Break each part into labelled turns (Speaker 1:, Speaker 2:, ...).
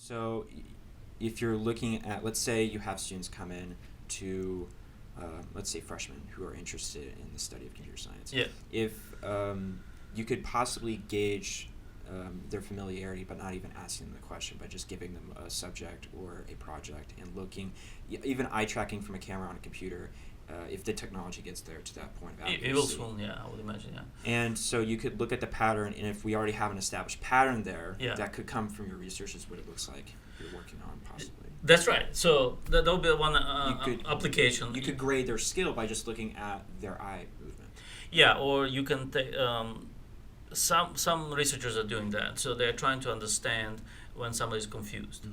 Speaker 1: So if you're looking at, let's say you have students come in to, let's say freshmen who are interested in the study of computer science.
Speaker 2: Yeah.
Speaker 1: If you could possibly gauge their familiarity, but not even asking them the question, but just giving them a subject or a project and looking, even eye tracking from a camera on a computer, if the technology gets there to that point of accuracy.
Speaker 2: It will soon, yeah, I would imagine, yeah.
Speaker 1: And so you could look at the pattern, and if we already have an established pattern there,
Speaker 2: Yeah.
Speaker 1: that could come from your research is what it looks like you're working on, possibly.
Speaker 2: That's right. So that will be one application.
Speaker 1: You could grade their skill by just looking at their eye movement.
Speaker 2: Yeah, or you can take some researchers are doing that. So they're trying to understand when somebody is confused,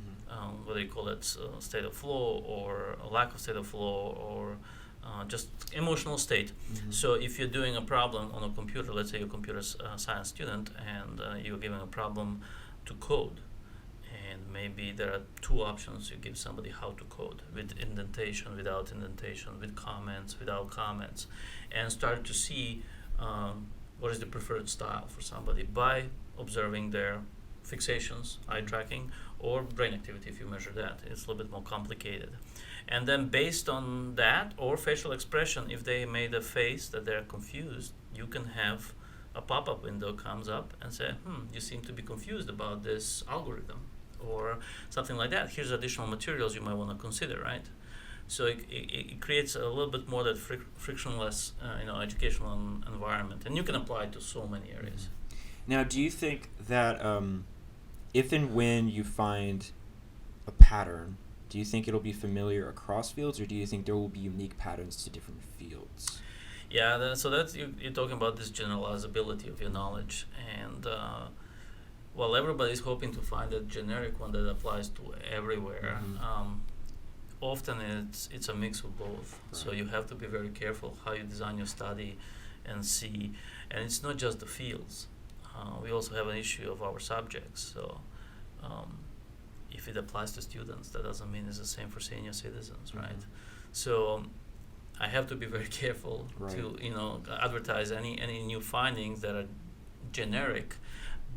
Speaker 2: whether you call it state of flow or a lack of state of flow or just emotional state. So if you're doing a problem on a computer, let's say you're a computer science student, and you're giving a problem to code, and maybe there are two options. You give somebody how to code, with indentation, without indentation, with comments, without comments, and start to see what is the preferred style for somebody by observing their fixations, eye tracking, or brain activity if you measure that. It's a little bit more complicated. And then based on that, or facial expression, if they made a face that they're confused, you can have a pop-up window comes up and say, you seem to be confused about this algorithm, or something like that. Here's additional materials you might want to consider, right? So it creates a little bit more that frictionless, educational environment, and you can apply it to so many areas.
Speaker 1: Now, do you think that if and when you find a pattern, do you think it'll be familiar across fields, or do you think there will be unique patterns to different fields?
Speaker 2: Yeah, so that's you're talking about this generalizability of your knowledge, and while everybody's hoping to find a generic one that applies to everywhere, often it's a mix of both. Right. So you have to be very careful how you design your study and see. And it's not just the fields. We also have an issue of our subjects. So if it applies to students, that doesn't mean it's the same for senior citizens, right? So I have to be very careful to advertise any new findings that are generic.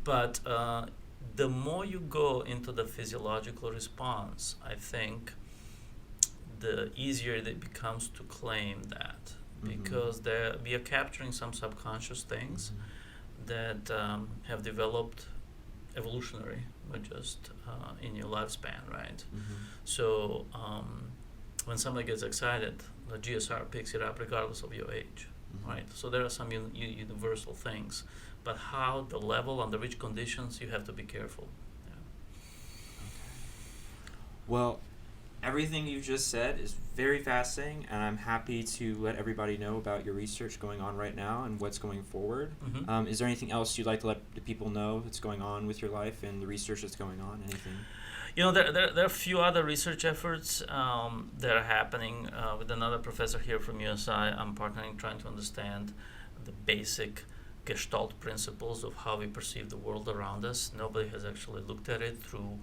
Speaker 2: But the more you go into the physiological response, I think the easier it becomes to claim that, because we are capturing some subconscious things that have developed evolutionary, not just in your lifespan, right? So when somebody gets excited, the GSR picks it up regardless of your age, right? So there are some universal things, but how, the level, under which conditions, you have to be careful. Yeah.
Speaker 1: Okay. Well, everything you just said is very fascinating, and I'm happy to let everybody know about your research going on right now and what's going forward. Is there anything else you'd like to let the people know that's going on with your life and the research that's going on? Anything?
Speaker 2: There are a few other research efforts that are happening with another professor here from USI. I'm partnering, trying to understand the basic Gestalt principles of how we perceive the world around us. Nobody has actually looked at it through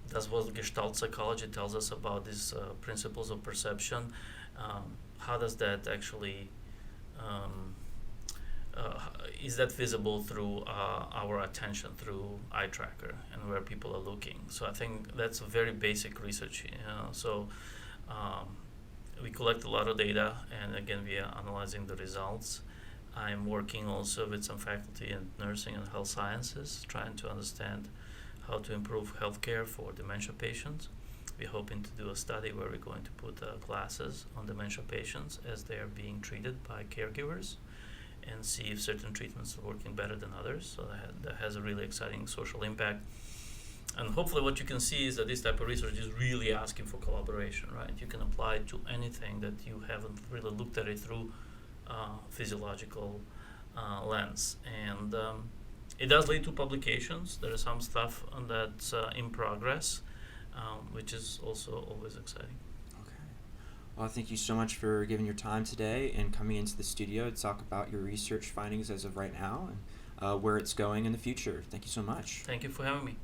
Speaker 2: that's what Gestalt psychology tells us about these principles of perception. How does that actually, is that visible through our attention, through eye tracker and where people are looking? So I think that's a very basic research. So we collect a lot of data, and again, we are analyzing the results. I'm working also with some faculty in nursing and health sciences, trying to understand how to improve healthcare for dementia patients. We're hoping to do a study where we're going to put glasses on dementia patients as they are being treated by caregivers, and see if certain treatments are working better than others. So that has a really exciting social impact. And hopefully what you can see is that this type of research is really asking for collaboration, right? You can apply it to anything that you haven't really looked at it through physiological lens. And it does lead to publications. There is some stuff that's in progress, which is also always exciting.
Speaker 1: Well, thank you so much for giving your time today and coming into the studio to talk about your research findings as of right now and where it's going in the future. Thank you so much.
Speaker 2: Thank you for having me.